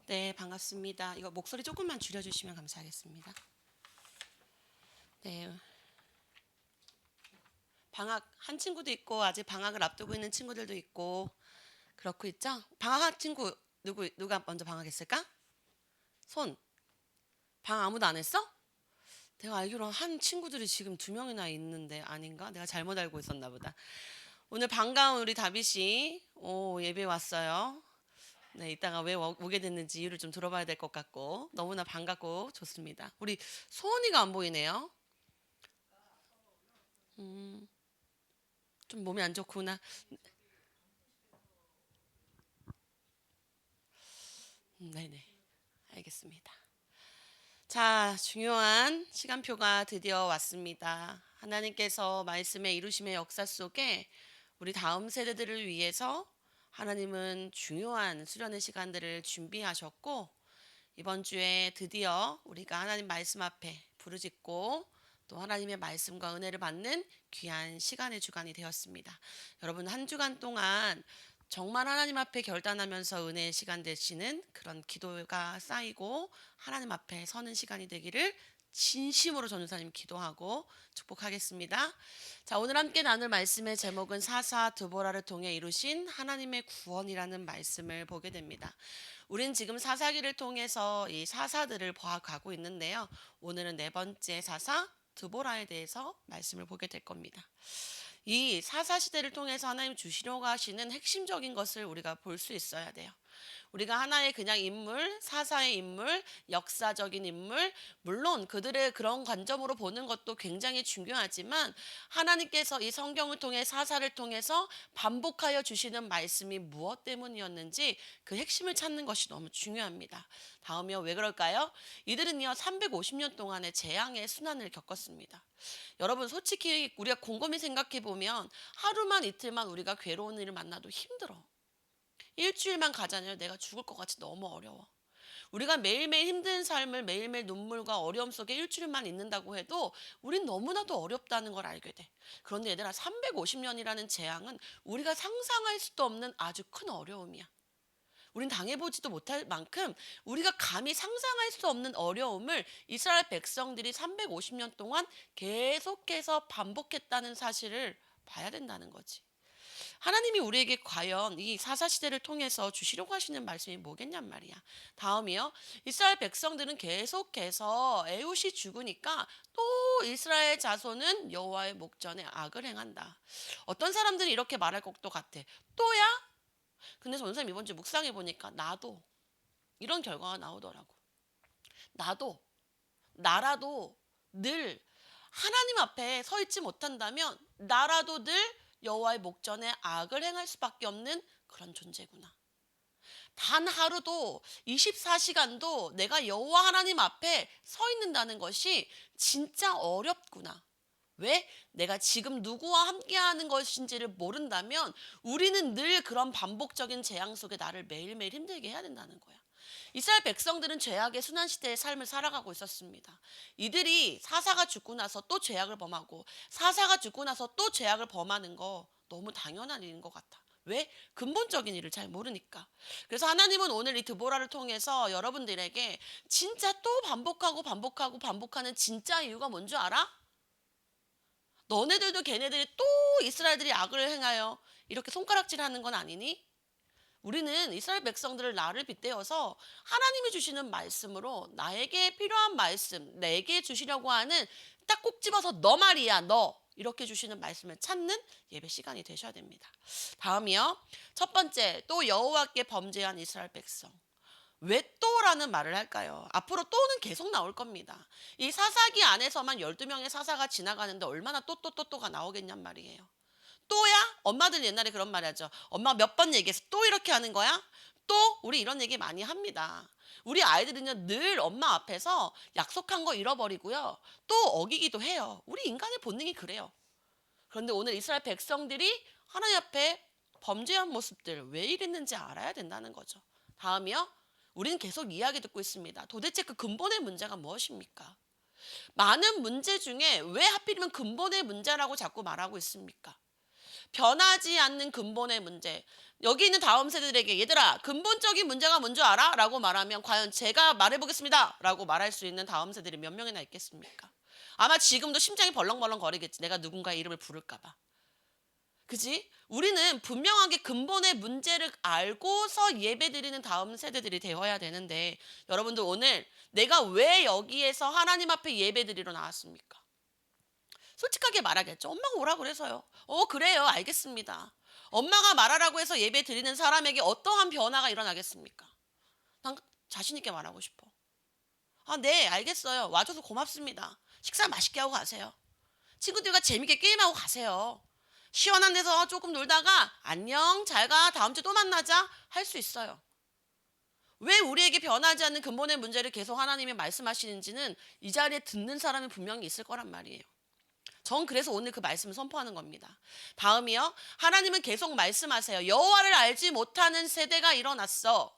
네, 반갑습니다. 이거 목소리 조금만 줄여주시면 감사하겠습니다. 네, 방학 한 친구도 있고 아직 방학을 앞두고 있는 친구들도 있고 그렇고 있죠? 방학한 친구 누가 먼저 방학했을까? 손. 방학 아무도 안 했어? 내가 알기로 한 친구들이 지금 두 명이나 있는데 아닌가? 내가 잘못 알고 있었나 보다. 오늘 반가운 우리 다비 씨, 예배 왔어요. 네, 이따가 왜 오게 됐는지 이유를 좀 들어봐야 될 것 같고 너무나 반갑고 좋습니다. 우리 소은이가 안 보이네요. 좀 몸이 안 좋구나. 네네. 알겠습니다. 자, 중요한 시간표가 드디어 왔습니다. 하나님께서 말씀의 이루심의 역사 속에 우리 다음 세대들을 위해서 하나님은 중요한 수련의 시간들을 준비하셨고, 이번 주에 드디어 우리가 하나님 말씀 앞에 부르짖고 또 하나님의 말씀과 은혜를 받는 귀한 시간의 주간이 되었습니다. 여러분 한 주간 동안 정말 하나님 앞에 결단하면서 은혜의 시간 되시는 그런 기도가 쌓이고 하나님 앞에 서는 시간이 되기를 진심으로 전도사님 기도하고 축복하겠습니다. 자, 오늘 함께 나눌 말씀의 제목은 사사 드보라를 통해 이루신 하나님의 구원이라는 말씀을 보게 됩니다. 우린 지금 사사기를 통해서 이 사사들을 보아가고 있는데요. 오늘은 네 번째 사사 드보라에 대해서 말씀을 보게 될 겁니다. 이 사사 시대를 통해서 하나님 주시려고 하시는 핵심적인 것을 우리가 볼 수 있어야 돼요. 우리가 하나의 그냥 인물, 사사의 인물, 역사적인 인물, 물론 그들의 그런 관점으로 보는 것도 굉장히 중요하지만 하나님께서 이 성경을 통해 사사를 통해서 반복하여 주시는 말씀이 무엇 때문이었는지 그 핵심을 찾는 것이 너무 중요합니다. 다음이요, 왜 그럴까요? 이들은요 350년 동안의 재앙의 순환을 겪었습니다. 여러분 솔직히 우리가 곰곰이 생각해 보면 하루만 이틀만 우리가 괴로운 일을 만나도 힘들어. 일주일만 가잖아요. 내가 죽을 것 같이 너무 어려워. 우리가 매일매일 힘든 삶을 매일매일 눈물과 어려움 속에 일주일만 있는다고 해도 우린 너무나도 어렵다는 걸 알게 돼. 그런데 얘들아 350년이라는 재앙은 우리가 상상할 수도 없는 아주 큰 어려움이야. 우린 당해보지도 못할 만큼 우리가 감히 상상할 수 없는 어려움을 이스라엘 백성들이 350년 동안 계속해서 반복했다는 사실을 봐야 된다는 거지. 하나님이 우리에게 과연 이 사사시대를 통해서 주시려고 하시는 말씀이 뭐겠냔 말이야. 다음이요. 이스라엘 백성들은 계속해서 에웃이 죽으니까 또 이스라엘 자손은 여호와의 목전에 악을 행한다. 어떤 사람들이 이렇게 말할 것도 같아. 또야? 근데 선생님 이번 주 묵상해 보니까 나도 이런 결과가 나오더라고. 나도 나라도 늘 하나님 앞에 서 있지 못한다면 나라도 늘 여호와의 목전에 악을 행할 수밖에 없는 그런 존재구나. 단 하루도 24시간도 내가 여호와 하나님 앞에 서 있는다는 것이 진짜 어렵구나. 왜? 내가 지금 누구와 함께하는 것인지를 모른다면 우리는 늘 그런 반복적인 재앙 속에 나를 매일매일 힘들게 해야 된다는 거야. 이스라엘 백성들은 죄악의 순환시대의 삶을 살아가고 있었습니다. 이들이 사사가 죽고 나서 또 죄악을 범하고 사사가 죽고 나서 또 죄악을 범하는 거 너무 당연한 일인 것 같아. 왜? 근본적인 일을 잘 모르니까. 그래서 하나님은 오늘 이 드보라를 통해서 여러분들에게 진짜 또 반복하고 반복하고 반복하는 진짜 이유가 뭔지 알아? 너네들도 걔네들이 또 이스라엘들이 악을 행하여 이렇게 손가락질하는 건 아니니? 우리는 이스라엘 백성들을 나를 빗대어서 하나님이 주시는 말씀으로 나에게 필요한 말씀, 내게 주시려고 하는 딱 꼭 집어서 너 말이야, 너. 이렇게 주시는 말씀을 찾는 예배 시간이 되셔야 됩니다. 다음이요. 첫 번째, 또 여호와께 범죄한 이스라엘 백성. 왜 또라는 말을 할까요? 앞으로 또는 계속 나올 겁니다. 이 사사기 안에서만 12명의 사사가 지나가는데 얼마나 또가 나오겠냔 말이에요. 또야? 엄마들 옛날에 그런 말 하죠. 엄마 몇 번 얘기해서 또 이렇게 하는 거야? 또? 우리 이런 얘기 많이 합니다. 우리 아이들은요, 늘 엄마 앞에서 약속한 거 잃어버리고요. 또 어기기도 해요. 우리 인간의 본능이 그래요. 그런데 오늘 이스라엘 백성들이 하나님 앞에 범죄한 모습들 왜 이랬는지 알아야 된다는 거죠. 다음이요. 우리는 계속 이야기 듣고 있습니다. 도대체 그 근본의 문제가 무엇입니까? 많은 문제 중에 왜 하필이면 근본의 문제라고 자꾸 말하고 있습니까? 변하지 않는 근본의 문제. 여기 있는 다음 세대들에게 얘들아 근본적인 문제가 뭔 줄 알아? 라고 말하면 과연 제가 말해보겠습니다 라고 말할 수 있는 다음 세대들이 몇 명이나 있겠습니까? 아마 지금도 심장이 벌렁벌렁 거리겠지. 내가 누군가의 이름을 부를까 봐. 그지? 우리는 분명하게 근본의 문제를 알고서 예배드리는 다음 세대들이 되어야 되는데 여러분들 오늘 내가 왜 여기에서 하나님 앞에 예배드리러 나왔습니까? 솔직하게 말하겠죠. 엄마가 오라 그래서요. 그래요. 알겠습니다. 엄마가 말하라고 해서 예배 드리는 사람에게 어떠한 변화가 일어나겠습니까? 난 자신 있게 말하고 싶어. 네, 알겠어요. 와줘서 고맙습니다. 식사 맛있게 하고 가세요. 친구들과 재밌게 게임하고 가세요. 시원한 데서 조금 놀다가 안녕, 잘 가, 다음 주에 또 만나자 할 수 있어요. 왜 우리에게 변하지 않는 근본의 문제를 계속 하나님이 말씀하시는지는 이 자리에 듣는 사람이 분명히 있을 거란 말이에요. 전 그래서 오늘 그 말씀을 선포하는 겁니다. 다음이요. 하나님은 계속 말씀하세요. 여호와를 알지 못하는 세대가 일어났어.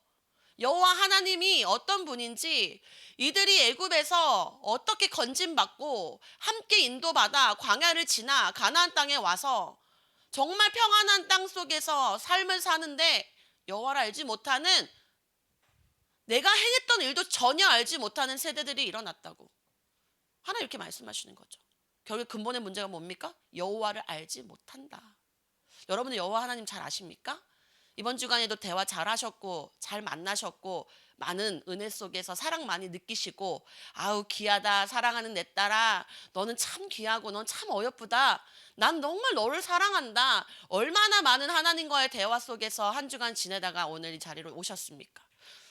여호와 하나님이 어떤 분인지 이들이 애굽에서 어떻게 건진받고 함께 인도받아 광야를 지나 가나안 땅에 와서 정말 평안한 땅 속에서 삶을 사는데 여호와를 알지 못하는 내가 행했던 일도 전혀 알지 못하는 세대들이 일어났다고. 하나님 이렇게 말씀하시는 거죠. 결국 근본의 문제가 뭡니까? 여호와를 알지 못한다. 여러분은 여호와 하나님 잘 아십니까? 이번 주간에도 대화 잘 하셨고 잘 만나셨고 많은 은혜 속에서 사랑 많이 느끼시고 아우 귀하다 사랑하는 내 딸아 너는 참 귀하고 넌 참 어여쁘다 난 정말 너를 사랑한다 얼마나 많은 하나님과의 대화 속에서 한 주간 지내다가 오늘 이 자리로 오셨습니까?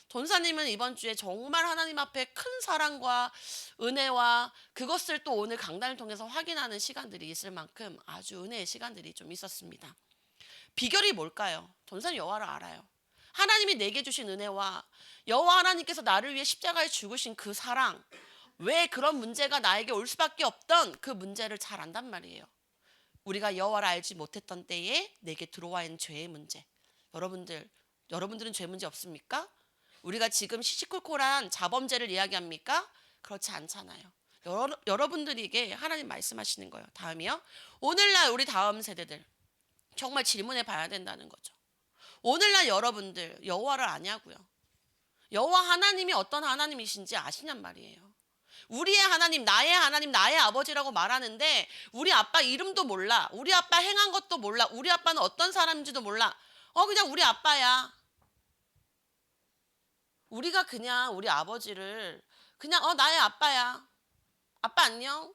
전사님은 이번 주에 정말 하나님 앞에 큰 사랑과 은혜와 그것을 또 오늘 강단을 통해서 확인하는 시간들이 있을 만큼 아주 은혜의 시간들이 좀 있었습니다. 비결이 뭘까요? 전사님 여호와를 알아요. 하나님이 내게 주신 은혜와 여호와 하나님께서 나를 위해 십자가에 죽으신 그 사랑 왜 그런 문제가 나에게 올 수밖에 없던 그 문제를 잘 안단 말이에요. 우리가 여호와를 알지 못했던 때에 내게 들어와 있는 죄의 문제. 여러분들은 죄 문제 없습니까? 우리가 지금 시시콜콜한 자범죄를 이야기합니까? 그렇지 않잖아요. 여러분들에게 하나님 말씀하시는 거예요. 다음이요. 오늘날 우리 다음 세대들 정말 질문해 봐야 된다는 거죠. 오늘날 여러분들 여호와를 아냐고요. 여호와 하나님이 어떤 하나님이신지 아시냔 말이에요. 우리의 하나님, 나의 아버지라고 말하는데 우리 아빠 이름도 몰라. 우리 아빠 행한 것도 몰라. 우리 아빠는 어떤 사람인지도 몰라. 그냥 우리 아빠야. 우리가 그냥 우리 아버지를 그냥 나의 아빠야. 아빠 안녕.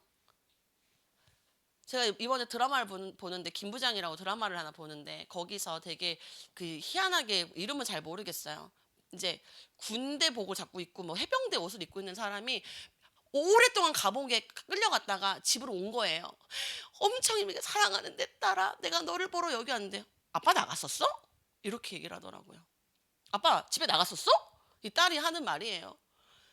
제가 이번에 드라마를 보는데 김부장이라고 드라마를 하나 보는데 거기서 되게 그 희한하게 이름은 잘 모르겠어요. 이제 군대복을 잡고 있고 뭐 해병대 옷을 입고 있는 사람이 오랫동안 감옥에 끌려갔다가 집으로 온 거예요. 엄청 이렇게 사랑하는 내 딸아, 내가 너를 보러 여기 왔는데 아빠 나갔었어? 이렇게 얘기를 하더라고요. 아빠 집에 나갔었어? 이 딸이 하는 말이에요.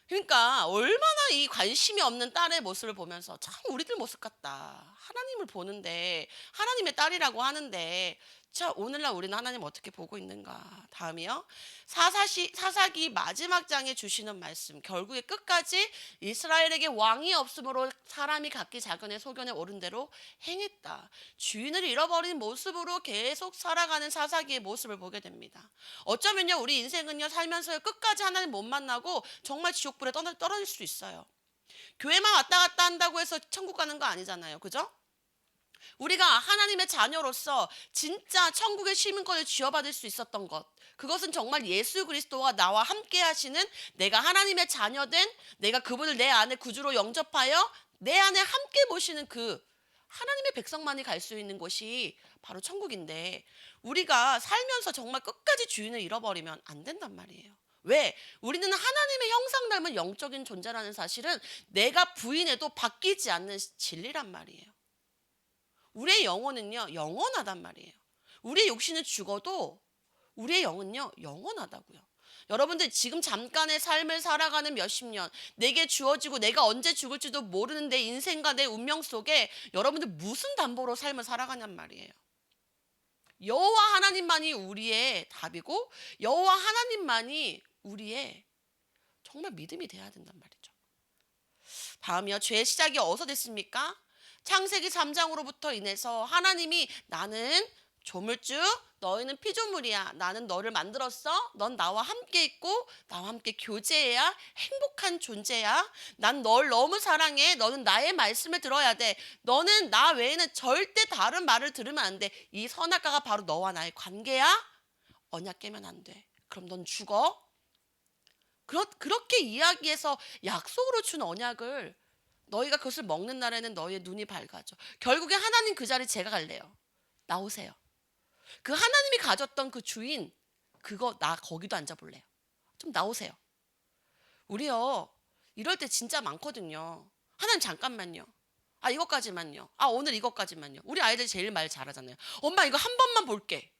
그러니까 얼마나 이 관심이 없는 딸의 모습을 보면서 참 우리들 모습 같다. 하나님을 보는데 하나님의 딸이라고 하는데 자 오늘날 우리는 하나님 어떻게 보고 있는가. 다음이요. 사사기 마지막 장에 주시는 말씀. 결국에 끝까지 이스라엘에게 왕이 없으므로 사람이 각기 자기네 소견에 오른 대로 행했다. 주인을 잃어버린 모습으로 계속 살아가는 사사기의 모습을 보게 됩니다. 어쩌면요 우리 인생은요 살면서 끝까지 하나님 못 만나고 정말 지옥불에 떨어질 수 있어요. 교회만 왔다 갔다 한다고 해서 천국 가는 거 아니잖아요. 그죠? 우리가 하나님의 자녀로서 진짜 천국의 시민권을 쥐어받을 수 있었던 것 그것은 정말 예수 그리스도와 나와 함께 하시는 내가 하나님의 자녀된 내가 그분을 내 안에 구주로 영접하여 내 안에 함께 모시는 그 하나님의 백성만이 갈 수 있는 곳이 바로 천국인데 우리가 살면서 정말 끝까지 주인을 잃어버리면 안 된단 말이에요. 왜? 우리는 하나님의 형상 닮은 영적인 존재라는 사실은 내가 부인해도 바뀌지 않는 진리란 말이에요. 우리의 영혼은요 영원하단 말이에요. 우리의 육신은 죽어도 우리의 영은요 영원하다고요. 여러분들 지금 잠깐의 삶을 살아가는 몇십 년 내게 주어지고 내가 언제 죽을지도 모르는 내 인생과 내 운명 속에 여러분들 무슨 담보로 삶을 살아가냔 말이에요. 여호와 하나님만이 우리의 답이고 여호와 하나님만이 우리의 정말 믿음이 돼야 된단 말이죠. 다음이요. 죄의 시작이 어디서 됐습니까? 창세기 3장으로부터 인해서 하나님이 나는 조물주, 너희는 피조물이야. 나는 너를 만들었어. 넌 나와 함께 있고 나와 함께 교제해야 행복한 존재야. 난 널 너무 사랑해. 너는 나의 말씀을 들어야 돼. 너는 나 외에는 절대 다른 말을 들으면 안 돼. 이 선악과가 바로 너와 나의 관계야. 언약 깨면 안 돼. 그럼 넌 죽어. 그렇게 이야기해서 약속으로 준 언약을 너희가 그것을 먹는 날에는 너희의 눈이 밝아져. 결국에 하나님 그 자리 제가 갈래요. 나오세요. 그 하나님이 가졌던 그 주인, 그거 나 거기도 앉아볼래요. 좀 나오세요. 우리요, 이럴 때 진짜 많거든요. 하나님 잠깐만요. 아, 이것까지만요. 아, 오늘 이것까지만요. 우리 아이들이 제일 말 잘하잖아요. 엄마 이거 한 번만 볼게.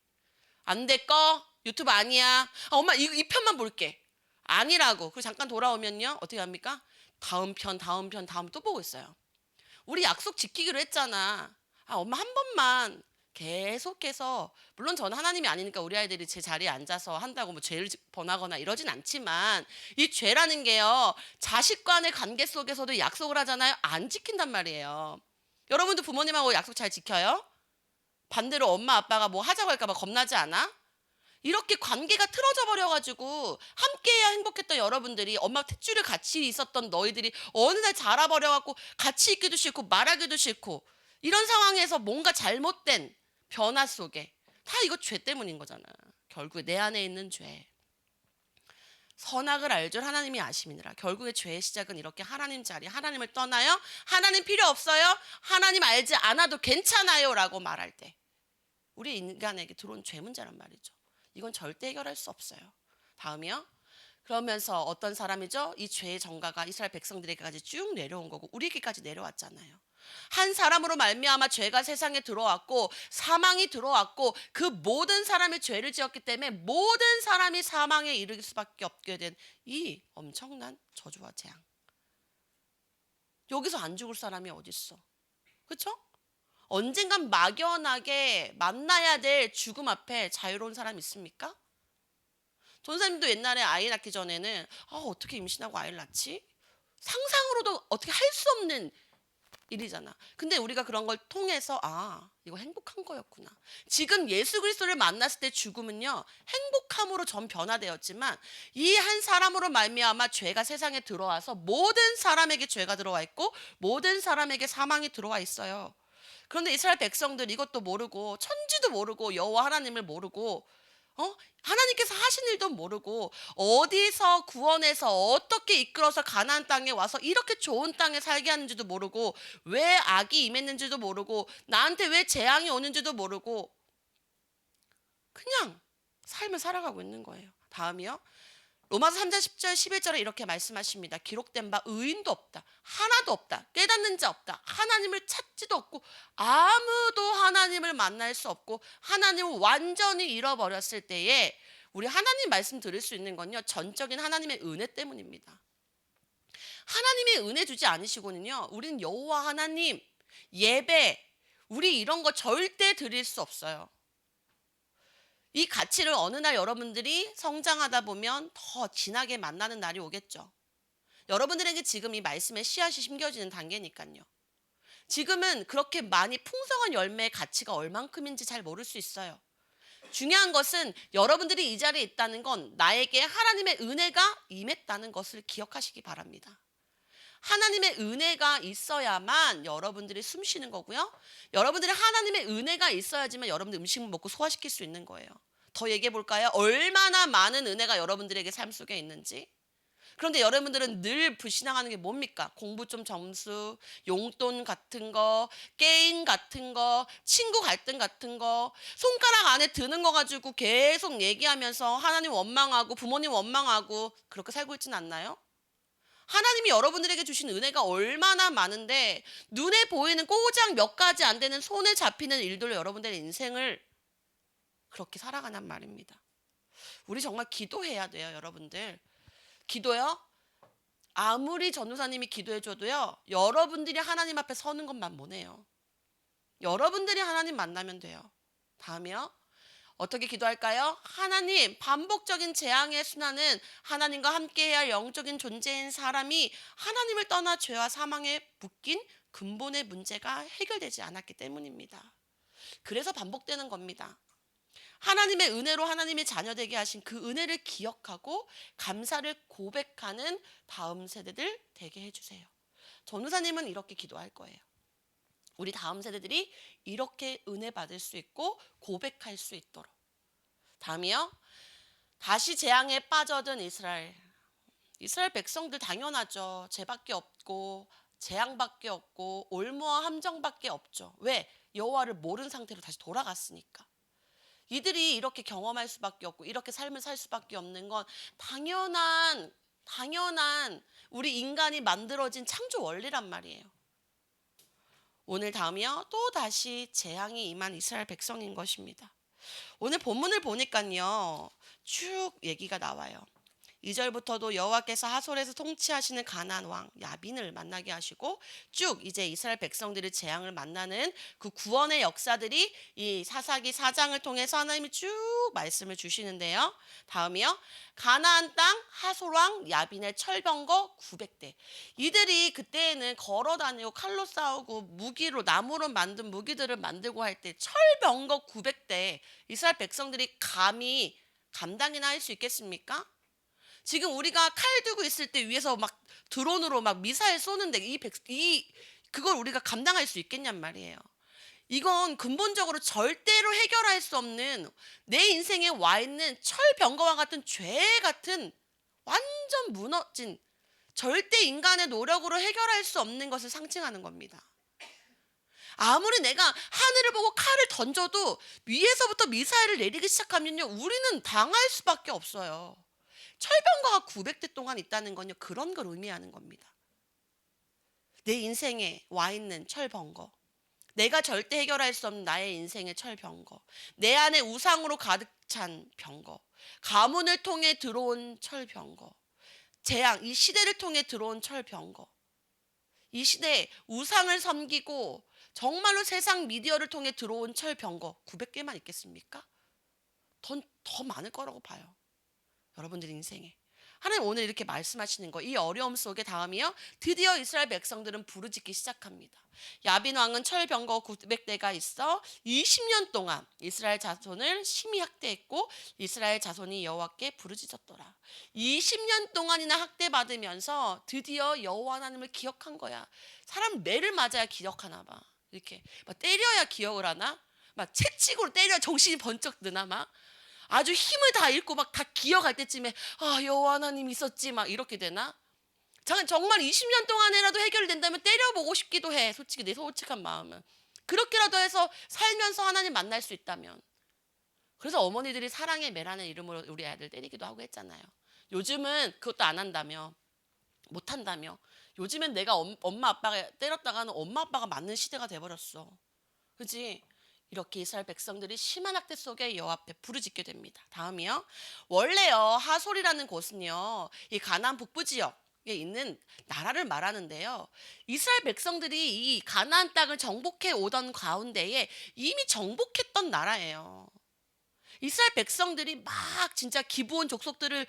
안 돼, 꺼. 유튜브 아니야. 아, 엄마 이 편만 볼게. 아니라고. 그리고 잠깐 돌아오면요. 어떻게 합니까? 다음 편 또 보고 있어요. 우리 약속 지키기로 했잖아. 아, 엄마 한 번만 계속해서, 물론 저는 하나님이 아니니까 우리 아이들이 제 자리에 앉아서 한다고 뭐 죄를 범하거나 이러진 않지만, 이 죄라는 게요, 자식 간의 관계 속에서도 약속을 하잖아요. 안 지킨단 말이에요. 여러분도 부모님하고 약속 잘 지켜요? 반대로 엄마 아빠가 뭐 하자고 할까 봐 겁나지 않아? 이렇게 관계가 틀어져 버려가지고 함께해야 행복했던 여러분들이, 엄마 탯줄에 같이 있었던 너희들이 어느 날 자라버려갖고 같이 있기도 싫고 말하기도 싫고, 이런 상황에서 뭔가 잘못된 변화 속에, 다 이거 죄 때문인 거잖아. 결국에 내 안에 있는 죄. 선악을 알 줄 하나님이 아심이니라. 결국에 죄의 시작은 이렇게 하나님 자리, 하나님을 떠나요. 하나님 필요 없어요. 하나님 알지 않아도 괜찮아요 라고 말할 때, 우리 인간에게 들어온 죄 문제란 말이죠. 이건 절대 해결할 수 없어요. 다음이요. 그러면서 어떤 사람이죠? 이 죄의 정가가 이스라엘 백성들에게까지 쭉 내려온 거고 우리에게까지 내려왔잖아요. 한 사람으로 말미암아 죄가 세상에 들어왔고 사망이 들어왔고, 그 모든 사람이 죄를 지었기 때문에 모든 사람이 사망에 이르길 수밖에 없게 된 이 엄청난 저주와 재앙. 여기서 안 죽을 사람이 어디 있어? 그렇죠? 언젠간 막연하게 만나야 될 죽음 앞에 자유로운 사람 있습니까? 전사님도 옛날에 아이 낳기 전에는 어떻게 임신하고 아이를 낳지? 상상으로도 어떻게 할 수 없는 일이잖아. 근데 우리가 그런 걸 통해서 이거 행복한 거였구나. 지금 예수 그리스도를 만났을 때 죽음은요, 행복함으로 전 변화되었지만 이 한 사람으로 말미암아 죄가 세상에 들어와서 모든 사람에게 죄가 들어와 있고 모든 사람에게 사망이 들어와 있어요. 그런데 이스라엘 백성들 이것도 모르고, 천지도 모르고, 여호와 하나님을 모르고, 하나님께서 하신 일도 모르고, 어디서 구원해서 어떻게 이끌어서 가나안 땅에 와서 이렇게 좋은 땅에 살게 하는지도 모르고, 왜 악이 임했는지도 모르고, 나한테 왜 재앙이 오는지도 모르고 그냥 삶을 살아가고 있는 거예요. 다음이요. 로마서 3장 10절 11절에 이렇게 말씀하십니다. 기록된 바 의인도 없다. 하나도 없다. 깨닫는 자 없다. 하나님을 찾지도 없고 아무도 하나님을 만날 수 없고 하나님을 완전히 잃어버렸을 때에 우리 하나님 말씀 들을 수 있는 건요, 전적인 하나님의 은혜 때문입니다. 하나님의 은혜 주지 않으시고는요, 우리는 여호와 하나님, 예배, 우리 이런 거 절대 드릴 수 없어요. 이 가치를 어느 날 여러분들이 성장하다 보면 더 진하게 만나는 날이 오겠죠. 여러분들에게 지금 이 말씀의 씨앗이 심겨지는 단계니까요. 지금은 그렇게 많이 풍성한 열매의 가치가 얼만큼인지 잘 모를 수 있어요. 중요한 것은 여러분들이 이 자리에 있다는 건 나에게 하나님의 은혜가 임했다는 것을 기억하시기 바랍니다. 하나님의 은혜가 있어야만 여러분들이 숨 쉬는 거고요. 여러분들이 하나님의 은혜가 있어야지만 여러분들 음식을 먹고 소화시킬 수 있는 거예요. 더 얘기해 볼까요? 얼마나 많은 은혜가 여러분들에게 삶 속에 있는지. 그런데 여러분들은 늘 불신앙하는 게 뭡니까? 공부 좀 점수, 용돈 같은 거, 게임 같은 거, 친구 갈등 같은 거, 손가락 안에 드는 거 가지고 계속 얘기하면서 하나님 원망하고 부모님 원망하고 그렇게 살고 있지는 않나요? 하나님이 여러분들에게 주신 은혜가 얼마나 많은데 눈에 보이는 꼬장 몇 가지 안 되는 손에 잡히는 일들로 여러분들의 인생을 그렇게 살아가는 말입니다. 우리 정말 기도해야 돼요, 여러분들. 기도요? 아무리 전도사님이 기도해줘도요, 여러분들이 하나님 앞에 서는 것만 못해요. 여러분들이 하나님 만나면 돼요. 다음이요. 어떻게 기도할까요? 하나님, 반복적인 재앙의 순환은 하나님과 함께해야 할 영적인 존재인 사람이 하나님을 떠나 죄와 사망에 묶인 근본의 문제가 해결되지 않았기 때문입니다. 그래서 반복되는 겁니다. 하나님의 은혜로 하나님의 자녀 되게 하신 그 은혜를 기억하고 감사를 고백하는 다음 세대들 되게 해주세요. 전우사님은 이렇게 기도할 거예요. 우리 다음 세대들이 이렇게 은혜 받을 수 있고 고백할 수 있도록. 다음이요. 다시 재앙에 빠져든 이스라엘. 이스라엘 백성들 당연하죠. 죄밖에 없고 재앙밖에 없고 올무와 함정밖에 없죠. 왜? 여호와를 모르는 상태로 다시 돌아갔으니까. 이들이 이렇게 경험할 수밖에 없고 이렇게 삶을 살 수밖에 없는 건 당연한 우리 인간이 만들어진 창조 원리란 말이에요. 오늘 다음이요. 또 다시 재앙이 임한 이스라엘 백성인 것입니다. 오늘 본문을 보니까요. 쭉 얘기가 나와요. 2절부터도 여호와께서 하솔에서 통치하시는 가나안 왕 야빈을 만나게 하시고 쭉 이제 이스라엘 백성들의 재앙을 만나는 그 구원의 역사들이 이 사사기 4장을 통해서 하나님이 쭉 말씀을 주시는데요. 다음이요. 가나안 땅 하솔 왕 야빈의 철병거 900대. 이들이 그때에는 걸어 다니고 칼로 싸우고 무기로 나무로 만든 무기들을 만들고 할 때 철병거 900대 이스라엘 백성들이 감히 감당이나 할 수 있겠습니까? 지금 우리가 칼 들고 있을 때 위에서 막 드론으로 막 미사일 쏘는데 그걸 우리가 감당할 수 있겠냔 말이에요. 이건 근본적으로 절대로 해결할 수 없는 내 인생에 와 있는 철병거와 같은 죄 같은 완전 무너진 절대 인간의 노력으로 해결할 수 없는 것을 상징하는 겁니다. 아무리 내가 하늘을 보고 칼을 던져도 위에서부터 미사일을 내리기 시작하면요, 우리는 당할 수밖에 없어요. 철병거가 900대 동안 있다는 건요, 그런 걸 의미하는 겁니다. 내 인생에 와 있는 철병거, 내가 절대 해결할 수 없는 나의 인생의 철병거, 내 안에 우상으로 가득 찬 병거, 가문을 통해 들어온 철병거, 재앙, 이 시대를 통해 들어온 철병거, 이 시대에 우상을 섬기고 정말로 세상 미디어를 통해 들어온 철병거 900개만 있겠습니까? 더 많을 거라고 봐요. 여러분들 인생에. 하나님 오늘 이렇게 말씀하시는 거, 이 어려움 속에 다음이요. 드디어 이스라엘 백성들은 부르짖기 시작합니다. 야빈 왕은 철병거 900대가 있어 20년 동안 이스라엘 자손을 심히 학대했고 이스라엘 자손이 여호와께 부르짖었더라. 20년 동안이나 학대받으면서 드디어 여호와 하나님을 기억한 거야. 사람 매를 맞아야 기억하나 봐. 이렇게 막 때려야 기억을 하나? 막 채찍으로 때려야 정신이 번쩍 드나 막? 아주 힘을 다 잃고 막 다 기억할 때쯤에 여호와 하나님 있었지 막 이렇게 되나? 정말 20년 동안이라도 해결된다면 때려보고 싶기도 해. 솔직히 내 솔직한 마음은. 그렇게라도 해서 살면서 하나님 만날 수 있다면. 그래서 어머니들이 사랑의 매라는 이름으로 우리 아이들 때리기도 하고 했잖아요. 요즘은 그것도 안 한다며. 못 한다며. 요즘엔 내가 엄마 아빠가 때렸다가는 엄마 아빠가 맞는 시대가 돼버렸어. 그지? 이렇게 이스라엘 백성들이 심한 학대 속에 여호와 앞에 부르짖게 됩니다. 다음이요. 원래요, 하솔이라는 곳은요, 이 가나안 북부 지역에 있는 나라를 말하는데요. 이스라엘 백성들이 이 가나안 땅을 정복해 오던 가운데에 이미 정복했던 나라예요. 이스라엘 백성들이 막 진짜 기브온 족속들을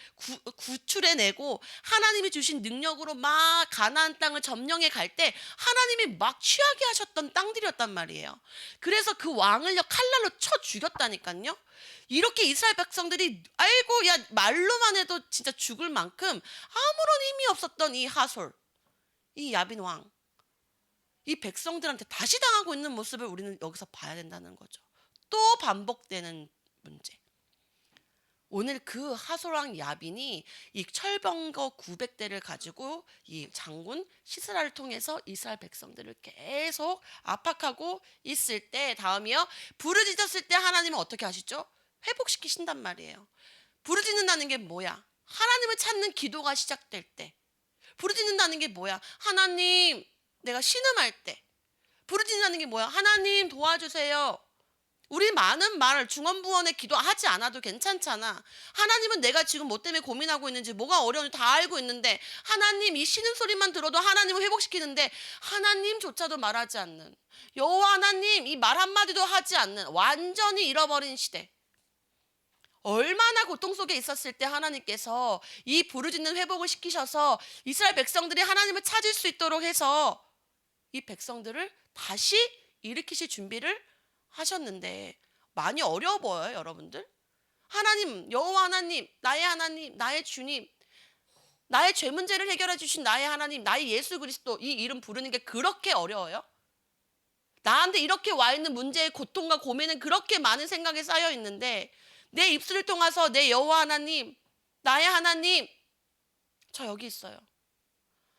구출해내고 하나님이 주신 능력으로 막 가나안 땅을 점령해 갈 때 하나님이 막 취하게 하셨던 땅들이었단 말이에요. 그래서 그 왕을요 칼날로 쳐 죽였다니까요. 이렇게 이스라엘 백성들이 알고 야 말로만 해도 진짜 죽을 만큼 아무런 힘이 없었던 이 하솔, 이 야빈 왕, 이 백성들한테 다시 당하고 있는 모습을 우리는 여기서 봐야 된다는 거죠. 또 반복되는 문제. 오늘 그 하솔왕 야빈이 이 철병거 900대를 가지고 이 장군 시스라를 통해서 이스라엘 백성들을 계속 압박하고 있을 때 다음이요. 부르짖었을 때 하나님은 어떻게 하시죠? 회복시키신단 말이에요. 부르짖는다는 게 뭐야? 하나님을 찾는 기도가 시작될 때. 부르짖는다는 게 뭐야? 하나님, 내가 신음할 때. 부르짖는다는 게 뭐야? 하나님 도와주세요. 우리 많은 말 중언부언의 기도하지 않아도 괜찮잖아. 하나님은 내가 지금 뭐 때문에 고민하고 있는지 뭐가 어려운지 다 알고 있는데 하나님 이 신음소리만 들어도 하나님을 회복시키는데 하나님조차도 말하지 않는 여호와 하나님 이 말 한마디도 하지 않는 완전히 잃어버린 시대. 얼마나 고통 속에 있었을 때 하나님께서 이 부르짖는 회복을 시키셔서 이스라엘 백성들이 하나님을 찾을 수 있도록 해서 이 백성들을 다시 일으키실 준비를 하셨는데 많이 어려워 보여요, 여러분들? 하나님, 여호와 하나님, 나의 주님, 나의 죄 문제를 해결해 주신 나의 하나님, 나의 예수 그리스도 이 이름 부르는 게 그렇게 어려워요? 나한테 이렇게 와 있는 문제의 고통과 고민은 그렇게 많은 생각이 쌓여 있는데 내 입술을 통해서 내 여호와 하나님, 나의 하나님, 저 여기 있어요.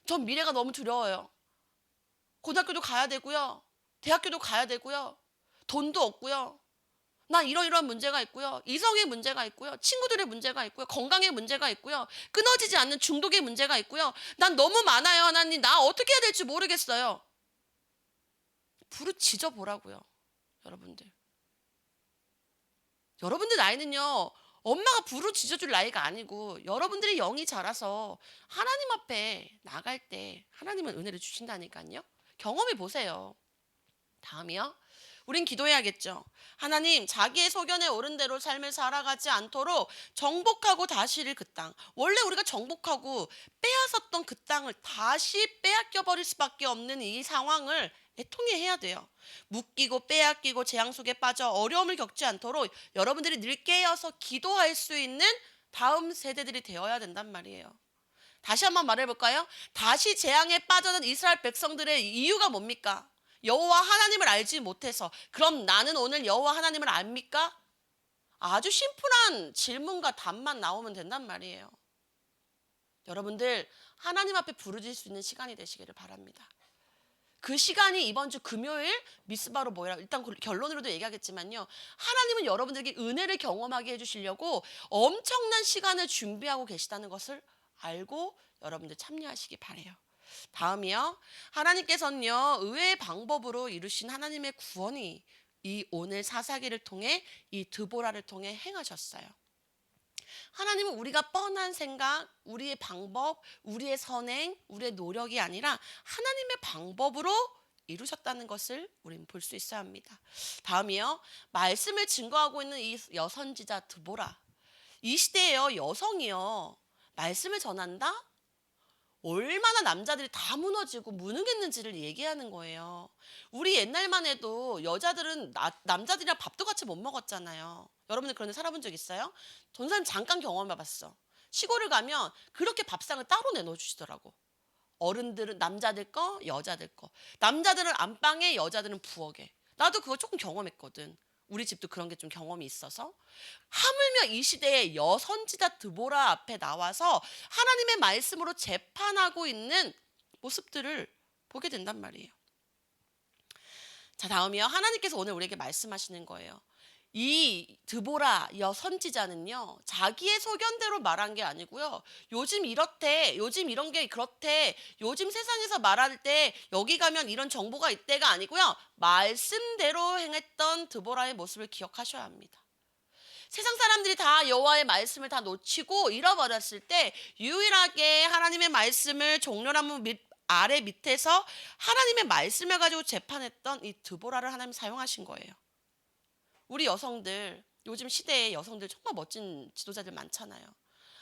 전 미래가 너무 두려워요. 고등학교도 가야 되고요. 대학교도 가야 되고요. 돈도 없고요. 나 이러이러한 문제가 있고요. 이성의 문제가 있고요. 친구들의 문제가 있고요. 건강의 문제가 있고요. 끊어지지 않는 중독의 문제가 있고요. 난 너무 많아요, 하나님. 나 어떻게 해야 될지 모르겠어요. 부르짖어 보라고요, 여러분들. 여러분들 나이는요, 엄마가 부르짖어줄 나이가 아니고 여러분들이 영이 자라서 하나님 앞에 나갈 때 하나님은 은혜를 주신다니까요. 경험해 보세요. 다음이요. 우린 기도해야겠죠. 하나님, 자기의 소견에 오른 대로 삶을 살아가지 않도록 정복하고 다시 그 땅. 원래 우리가 정복하고 빼앗았던 그 땅을 다시 빼앗겨 버릴 수밖에 없는 이 상황을 애통해야 돼요. 묶이고 빼앗기고 재앙 속에 빠져 어려움을 겪지 않도록 여러분들이 늘 깨어서 기도할 수 있는 다음 세대들이 되어야 된단 말이에요. 다시 한번 말해볼까요? 다시 재앙에 빠져든 이스라엘 백성들의 이유가 뭡니까? 여호와 하나님을 알지 못해서. 그럼 나는 오늘 여호와 하나님을 압니까? 아주 심플한 질문과 답만 나오면 된단 말이에요. 여러분들 하나님 앞에 부르짖을 수 있는 시간이 되시기를 바랍니다. 그 시간이 이번 주 금요일 미스바로 모이라. 일단 결론으로도 얘기하겠지만요. 하나님은 여러분들에게 은혜를 경험하게 해주시려고 엄청난 시간을 준비하고 계시다는 것을 알고 여러분들 참여하시기 바래요. 다음이요. 하나님께서는요. 의외의 방법으로 이루신 하나님의 구원이 이 오늘 사사기를 통해 이 드보라를 통해 행하셨어요. 하나님은 우리가 뻔한 생각, 우리의 방법, 우리의 선행, 우리의 노력이 아니라 하나님의 방법으로 이루셨다는 것을 우리는 볼 수 있어야 합니다. 다음이요. 말씀을 증거하고 있는 이 여선지자 드보라. 이 시대에요. 여성이요. 말씀을 전한다? 얼마나 남자들이 다 무너지고 무능했는지를 얘기하는 거예요. 우리 옛날만 해도 여자들은 남자들이랑 밥도 같이 못 먹었잖아요. 여러분들 그런 데 살아본 적 있어요? 전사님 잠깐 경험해봤어. 시골을 가면 그렇게 밥상을 따로 내놓아 주시더라고. 어른들은 남자들 거, 여자들 거. 남자들은 안방에, 여자들은 부엌에. 나도 그거 조금 경험했거든. 우리 집도 그런 게 좀 경험이 있어서. 하물며 이 시대에 여선지자 드보라 앞에 나와서 하나님의 말씀으로 재판하고 있는 모습들을 보게 된단 말이에요. 자, 다음이요. 하나님께서 오늘 우리에게 말씀하시는 거예요. 이 드보라 여선지자는요, 자기의 소견대로 말한 게 아니고요. 요즘 이렇대, 요즘 이런 게 그렇대, 요즘 세상에서 말할 때 여기 가면 이런 정보가 있대가 아니고요. 말씀대로 행했던 드보라의 모습을 기억하셔야 합니다. 세상 사람들이 다 여호와의 말씀을 다 놓치고 잃어버렸을 때 유일하게 하나님의 말씀을 종려나무 아래 밑에서 하나님의 말씀을 가지고 재판했던 이 드보라를 하나님 사용하신 거예요. 우리 여성들, 요즘 시대에 여성들 정말 멋진 지도자들 많잖아요.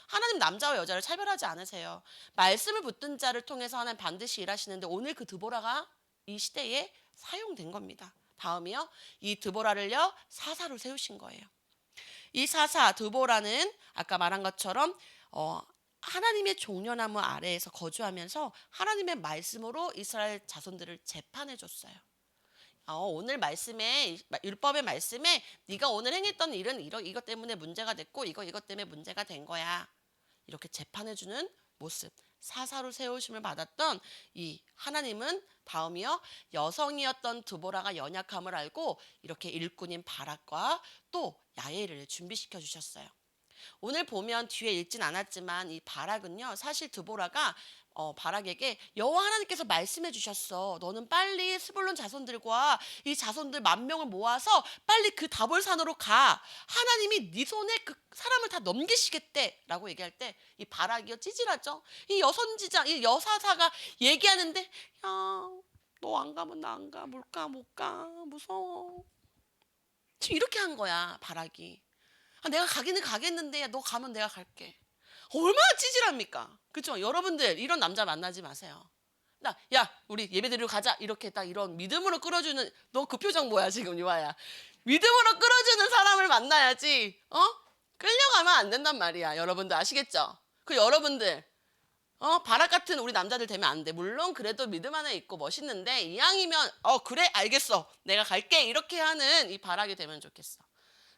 하나님 남자와 여자를 차별하지 않으세요. 말씀을 붙든 자를 통해서 하나님 반드시 일하시는데 오늘 그 드보라가 이 시대에 사용된 겁니다. 다음이요. 이 드보라를요, 사사로 세우신 거예요. 이 사사 드보라는 아까 말한 것처럼 하나님의 종려나무 아래에서 거주하면서 하나님의 말씀으로 이스라엘 자손들을 재판해 줬어요. 오늘 말씀에 율법의 말씀에 네가 오늘 행했던 일은 이것 때문에 문제가 됐고 이것 때문에 문제가 된 거야. 이렇게 재판해 주는 모습. 사사로 세우심을 받았던 이 하나님은 다음이요. 여성이었던 드보라가 연약함을 알고 이렇게 일꾼인 바락과 또 야엘을 준비시켜 주셨어요. 오늘 보면 뒤에 읽진 않았지만 이 바락은요. 사실 드보라가 바락에게 여호와 하나님께서 말씀해 주셨어. 너는 빨리 스불론 자손들과 이 자손들 10,000명을 모아서 빨리 그 다볼산으로 가. 하나님이 네 손에 그 사람을 다 넘기시겠대. 라고 얘기할 때 이 바락이요 찌질하죠. 이 여선지자, 이 여사사가 얘기하는데 야, 너 안 가면 나 안 가. 못 가. 무서워. 지금 이렇게 한 거야 바락이. 내가 가기는 가겠는데 너 가면 내가 갈게. 얼마나 찌질합니까? 그렇죠? 여러분들 이런 남자 만나지 마세요. 야, 우리 예배드리러 가자. 이렇게 딱 이런 믿음으로 끌어주는, 너 그 표정 뭐야, 지금, 유아야. 믿음으로 끌어주는 사람을 만나야지, 끌려가면 안 된단 말이야. 여러분들 아시겠죠? 그 여러분들, 바락 같은 우리 남자들 되면 안 돼. 물론 그래도 믿음 안에 있고 멋있는데, 이왕이면, 그래, 알겠어. 내가 갈게. 이렇게 하는 이 바락이 되면 좋겠어.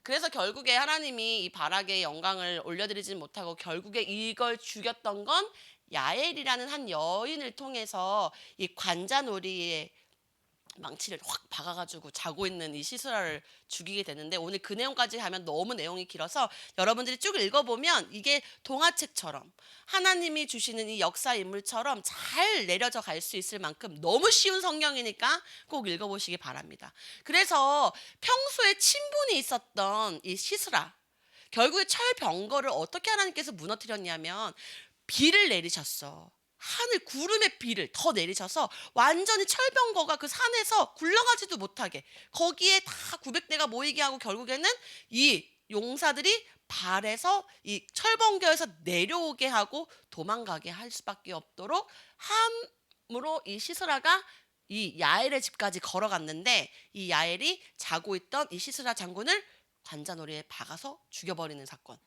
그래서 결국에 하나님이 이 바락의 영광을 올려드리진 못하고 결국에 이걸 죽였던 건 야엘이라는 한 여인을 통해서 이 관자놀이의 망치를 확 박아가지고 자고 있는 이 시스라를 죽이게 되는데, 오늘 그 내용까지 하면 너무 내용이 길어서 여러분들이 쭉 읽어보면 이게 동화책처럼 하나님이 주시는 이 역사 인물처럼 잘 내려져 갈 수 있을 만큼 너무 쉬운 성경이니까 꼭 읽어보시기 바랍니다. 그래서 평소에 친분이 있었던 이 시스라, 결국에 철병거를 어떻게 하나님께서 무너뜨렸냐면 비를 내리셨어. 하늘 구름의 비를 더 내리셔서 완전히 철병거가 그 산에서 굴러가지도 못하게, 거기에 다 900대가 모이게 하고 결국에는 이 용사들이 발에서 이 철병거에서 내려오게 하고 도망가게 할 수밖에 없도록 함으로 이 시스라가 이 야엘의 집까지 걸어갔는데, 이 야엘이 자고 있던 이 시스라 장군을 관자놀이에 박아서 죽여버리는 사건.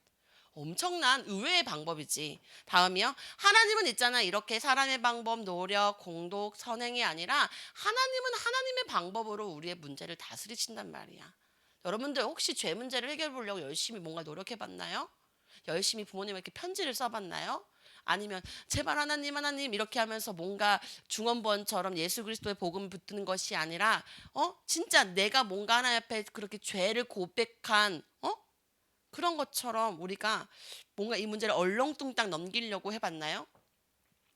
엄청난 의외의 방법이지. 다음이요. 하나님은 있잖아. 이렇게 사람의 방법, 노력, 공덕, 선행이 아니라 하나님은 하나님의 방법으로 우리의 문제를 다스리신단 말이야. 여러분들 혹시 죄 문제를 해결해 보려고 열심히 뭔가 노력해 봤나요? 열심히 부모님에게 편지를 써봤나요? 아니면 제발 하나님 하나님 이렇게 하면서 뭔가 중언부언처럼 예수 그리스도의 복음을 붙드는 것이 아니라 진짜 내가 뭔가 하나님 앞에 그렇게 죄를 고백한 그런 것처럼 우리가 뭔가 이 문제를 얼렁뚱땅 넘기려고 해봤나요?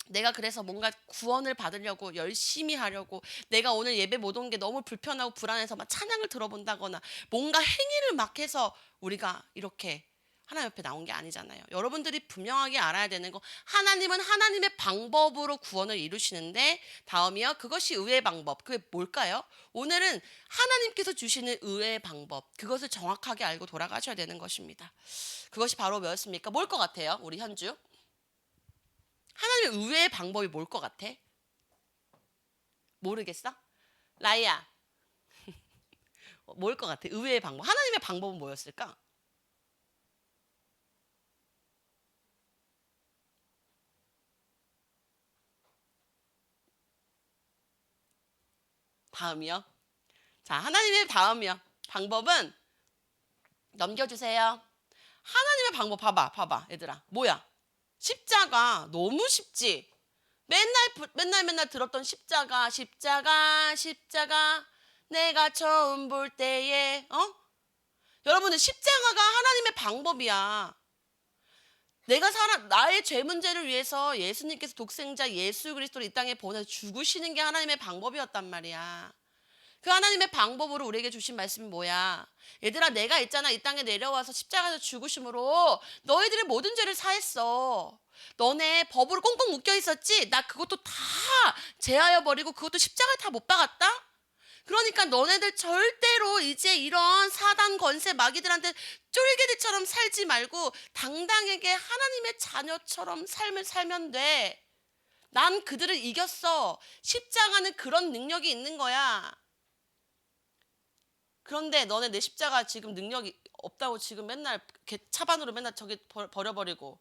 내가 그래서 뭔가 구원을 받으려고 열심히 하려고, 내가 오늘 예배 못 온 게 너무 불편하고 불안해서 막 찬양을 들어본다거나 뭔가 행위를 막 해서 우리가 이렇게 하나님 옆에 나온 게 아니잖아요. 여러분들이 분명하게 알아야 되는 거, 하나님은 하나님의 방법으로 구원을 이루시는데, 다음이요. 그것이 의의 방법. 그게 뭘까요? 오늘은 하나님께서 주시는 의의 방법, 그것을 정확하게 알고 돌아가셔야 되는 것입니다. 그것이 바로 뭐였습니까? 뭘 것 같아요? 우리 현주. 하나님의 의의 방법이 뭘 것 같아? 모르겠어? 라이야. 뭘 것 같아? 의의 방법. 하나님의 방법은 뭐였을까? 다음이요. 자, 하나님의 다음이요. 방법은 넘겨주세요. 하나님의 방법 봐봐, 얘들아. 뭐야? 십자가 너무 쉽지? 맨날 들었던 십자가, 내가 처음 볼 때에, 여러분들 십자가가 하나님의 방법이야. 나의 죄 문제를 위해서 예수님께서 독생자 예수 그리스도를 이 땅에 보내서 죽으시는 게 하나님의 방법이었단 말이야. 그 하나님의 방법으로 우리에게 주신 말씀이 뭐야? 얘들아, 내가 있잖아. 이 땅에 내려와서 십자가에서 죽으심으로 너희들의 모든 죄를 사했어. 너네 법으로 꽁꽁 묶여 있었지? 나 그것도 다 제하여 버리고 그것도 십자가에 다 못 박았다? 그러니까 너네들 절대로 이제 이런 사단 권세 마귀들한테 쫄개들처럼 살지 말고 당당하게 하나님의 자녀처럼 삶을 살면 돼. 난 그들을 이겼어. 십자가는 그런 능력이 있는 거야. 그런데 너네 내 십자가 지금 능력이 없다고 지금 맨날 차반으로 맨날 저기 버려버리고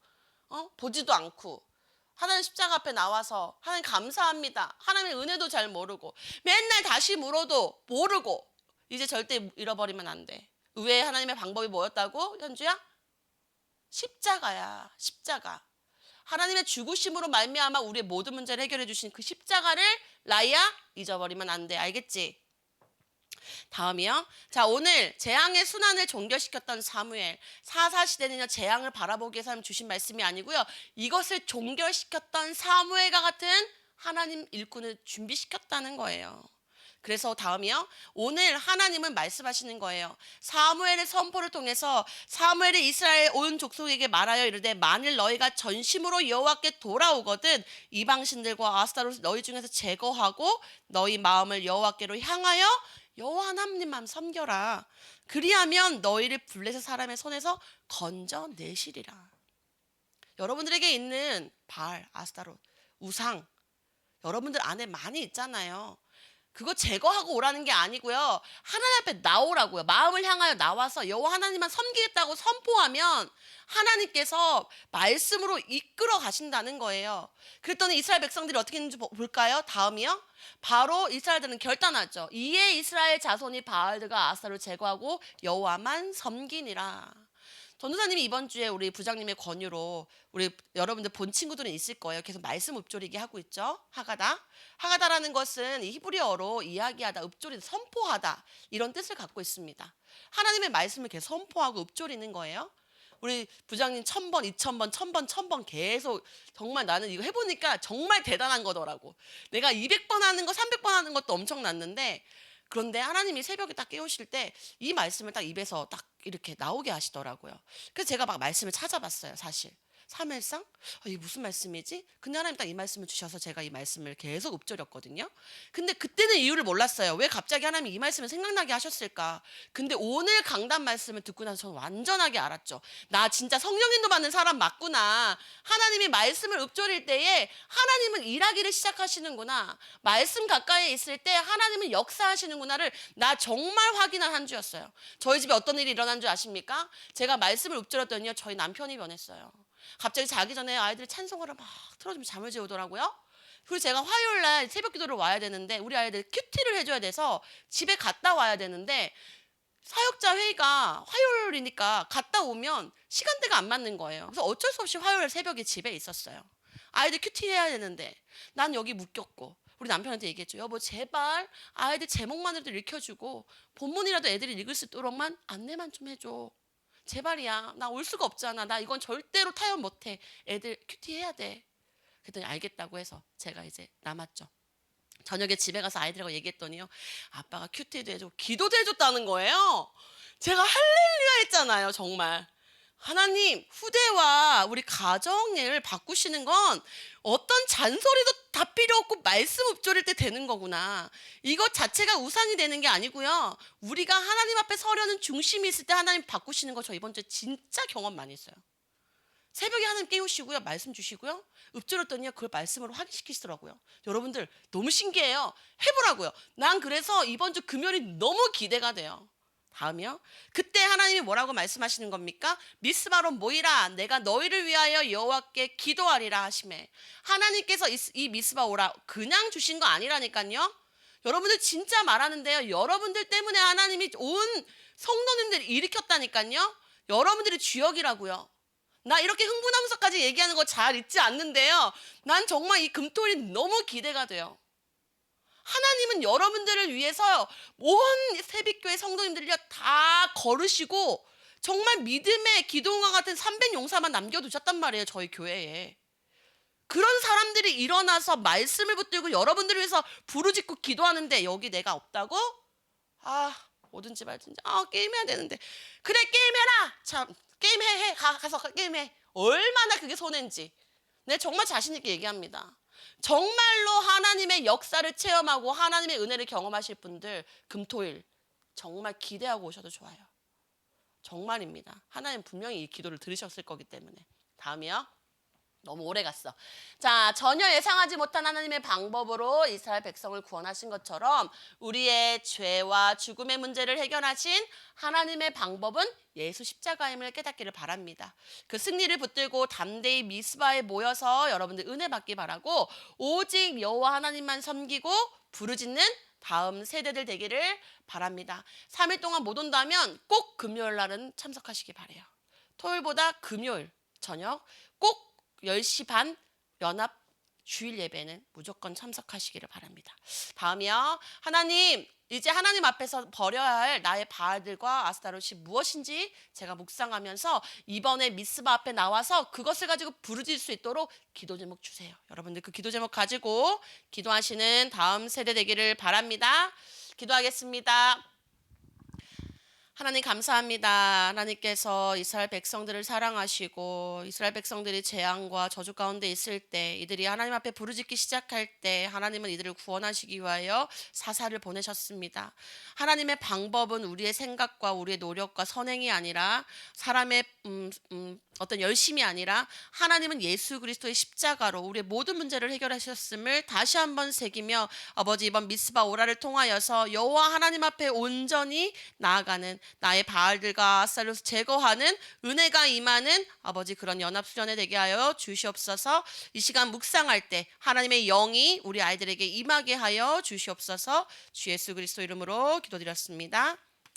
보지도 않고, 하나님 십자가 앞에 나와서 하나님 감사합니다, 하나님의 은혜도 잘 모르고, 맨날 다시 물어도 모르고, 이제 절대 잃어버리면 안 돼. 의외의 하나님의 방법이 뭐였다고? 현주야? 십자가야. 십자가. 하나님의 죽으심으로 말미암아 우리의 모든 문제를 해결해 주신 그 십자가를 라이야 잊어버리면 안 돼. 알겠지? 다음이요. 자, 오늘 재앙의 순환을 종결시켰던 사무엘. 사사시대는요, 재앙을 바라보기 위해서 주신 말씀이 아니고요, 이것을 종결시켰던 사무엘과 같은 하나님 일꾼을 준비시켰다는 거예요. 그래서 다음이요. 오늘 하나님은 말씀하시는 거예요. 사무엘의 선포를 통해서 사무엘이 이스라엘 온 족속에게 말하여 이르되, 만일 너희가 전심으로 여호와께 돌아오거든 이방신들과 아스타롯을 너희 중에서 제거하고 너희 마음을 여호와께로 향하여 여호와 하나님만 섬겨라. 그리하면 너희를 블레셋 사람의 손에서 건져내시리라. 여러분들에게 있는 바알, 아스타롯, 우상, 여러분들 안에 많이 있잖아요. 그거 제거하고 오라는 게 아니고요. 하나님 앞에 나오라고요. 마음을 향하여 나와서 여호와 하나님만 섬기겠다고 선포하면 하나님께서 말씀으로 이끌어 가신다는 거예요. 그랬더니 이스라엘 백성들이 어떻게 했는지 볼까요? 다음이요. 바로 이스라엘들은 결단하죠. 이에 이스라엘 자손이 바알들과 아스타를 제거하고 여호와만 섬기니라. 전도사님이 이번 주에 우리 부장님의 권유로 우리 여러분들 본 친구들은 있을 거예요. 계속 말씀 읊조리기 하고 있죠. 하가다. 하가다라는 것은 이 히브리어로 이야기하다, 읊조리다, 선포하다 이런 뜻을 갖고 있습니다. 하나님의 말씀을 계속 선포하고 읊조리는 거예요. 우리 부장님 1000번, 2000번, 1000번, 1000번 계속 정말 나는 이거 해보니까 정말 대단한 거더라고. 내가 200번 하는 거, 300번 하는 것도 엄청났는데 그런데 하나님이 새벽에 딱 깨우실 때 이 말씀을 딱 입에서 딱 이렇게 나오게 하시더라고요. 그래서 제가 막 말씀을 찾아봤어요, 사실. 사무엘상? 이게 무슨 말씀이지? 근데 하나님 딱 이 말씀을 주셔서 제가 이 말씀을 계속 읊조렸거든요. 근데 그때는 이유를 몰랐어요. 왜 갑자기 하나님이 이 말씀을 생각나게 하셨을까? 근데 오늘 강단 말씀을 듣고 나서 저는 완전하게 알았죠. 나 진짜 성령인도 받는 사람 맞구나. 하나님이 말씀을 읊조릴 때에 하나님은 일하기를 시작하시는구나. 말씀 가까이에 있을 때 하나님은 역사하시는구나를 나 정말 확인한 한 주였어요. 저희 집에 어떤 일이 일어난 줄 아십니까? 제가 말씀을 읊조렸더니요, 저희 남편이 변했어요. 갑자기 자기 전에 아이들이 찬송가를 막 틀어주면서 잠을 재우더라고요. 그리고 제가 화요일 날 새벽 기도를 와야 되는데 우리 아이들 큐티를 해줘야 돼서 집에 갔다 와야 되는데 사역자 회의가 화요일이니까 갔다 오면 시간대가 안 맞는 거예요. 그래서 어쩔 수 없이 화요일 새벽에 집에 있었어요. 아이들 큐티 해야 되는데 난 여기 묶였고 우리 남편한테 얘기했죠. 여보 제발 아이들 제목만이라도 읽혀주고 본문이라도 애들이 읽을 수 있도록만 안내만 좀 해줘. 제발이야. 나 올 수가 없잖아. 나 이건 절대로 타협 못해. 애들 큐티 해야 돼. 그랬더니 알겠다고 해서 제가 이제 남았죠. 저녁에 집에 가서 아이들하고 얘기했더니요. 아빠가 큐티도 해주고 기도도 해줬다는 거예요. 제가 할렐루야 했잖아요. 정말. 하나님 후대와 우리 가정을 바꾸시는 건 어떤 잔소리도 다 필요 없고 말씀 읊조릴 때 되는 거구나. 이것 자체가 우상이 되는 게 아니고요. 우리가 하나님 앞에 서려는 중심이 있을 때 하나님 바꾸시는 거 저 이번 주에 진짜 경험 많이 했어요. 새벽에 하나님 깨우시고요. 말씀 주시고요. 읊조렸더니 그걸 말씀으로 확인시키시더라고요. 여러분들 너무 신기해요. 해보라고요. 난 그래서 이번 주 금요일이 너무 기대가 돼요. 다음이요. 그때 하나님이 뭐라고 말씀하시는 겁니까? 미스바로 모이라. 내가 너희를 위하여 여호와께 기도하리라 하시매. 하나님께서 이 미스바 오라 그냥 주신 거 아니라니까요. 여러분들 진짜 말하는데요. 여러분들 때문에 하나님이 온 성도님들을 일으켰다니까요. 여러분들이 주역이라고요. 나 이렇게 흥분하면서까지 얘기하는 거 잘 잊지 않는데요. 난 정말 이 금토일이 너무 기대가 돼요. 하나님은 여러분들을 위해서 온 세빛교회 성도님들이요 다 걸으시고 정말 믿음의 기도원과 같은 300용사만 남겨두셨단 말이에요. 저희 교회에. 그런 사람들이 일어나서 말씀을 붙들고 여러분들을 위해서 부르짖고 기도하는데 여기 내가 없다고? 뭐든지 말든지 게임해야 되는데 그래 게임해라. 참 게임해 가서 게임해. 얼마나 그게 손해인지 네 정말 자신 있게 얘기합니다. 정말로 하나님의 역사를 체험하고 하나님의 은혜를 경험하실 분들 금토일 정말 기대하고 오셔도 좋아요. 정말입니다. 하나님 분명히 이 기도를 들으셨을 거기 때문에. 다음이요. 너무 오래 갔어. 자, 전혀 예상하지 못한 하나님의 방법으로 이스라엘 백성을 구원하신 것처럼 우리의 죄와 죽음의 문제를 해결하신 하나님의 방법은 예수 십자가임을 깨닫기를 바랍니다. 그 승리를 붙들고 담대히 미스바에 모여서 여러분들 은혜 받기 바라고 오직 여호와 하나님만 섬기고 부르짖는 다음 세대들 되기를 바랍니다. 3일 동안 못 온다면 꼭 금요일 날은 참석하시기 바래요. 토요일보다 금요일 저녁 꼭 10시 반 연합 주일 예배는 무조건 참석하시기를 바랍니다. 다음이요. 하나님 이제 하나님 앞에서 버려야 할 나의 바알들과 아스타롯이 무엇인지 제가 묵상하면서 이번에 미스바 앞에 나와서 그것을 가지고 부르짖을 수 있도록 기도 제목 주세요. 여러분들 그 기도 제목 가지고 기도하시는 다음 세대 되기를 바랍니다. 기도하겠습니다. 하나님 감사합니다. 하나님께서 이스라엘 백성들을 사랑하시고 이스라엘 백성들이 재앙과 저주 가운데 있을 때 이들이 하나님 앞에 부르짖기 시작할 때 하나님은 이들을 구원하시기 위하여 사사를 보내셨습니다. 하나님의 방법은 우리의 생각과 우리의 노력과 선행이 아니라 사람의 어떤 열심이 아니라 하나님은 예수 그리스도의 십자가로 우리의 모든 문제를 해결하셨음을 다시 한번 새기며 아버지 이번 미스바 오라를 통하여서 여호와 하나님 앞에 온전히 나아가는 나의 바알들과 아스타롯을 제거하는 은혜가 임하는 아버지 그런 연합수련회 되게 하여 주시옵소서. 이 시간 묵상할 때 하나님의 영이 우리 아이들에게 임하게 하여 주시옵소서. 주 예수 그리스도 이름으로 기도드렸습니다.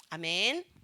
아멘.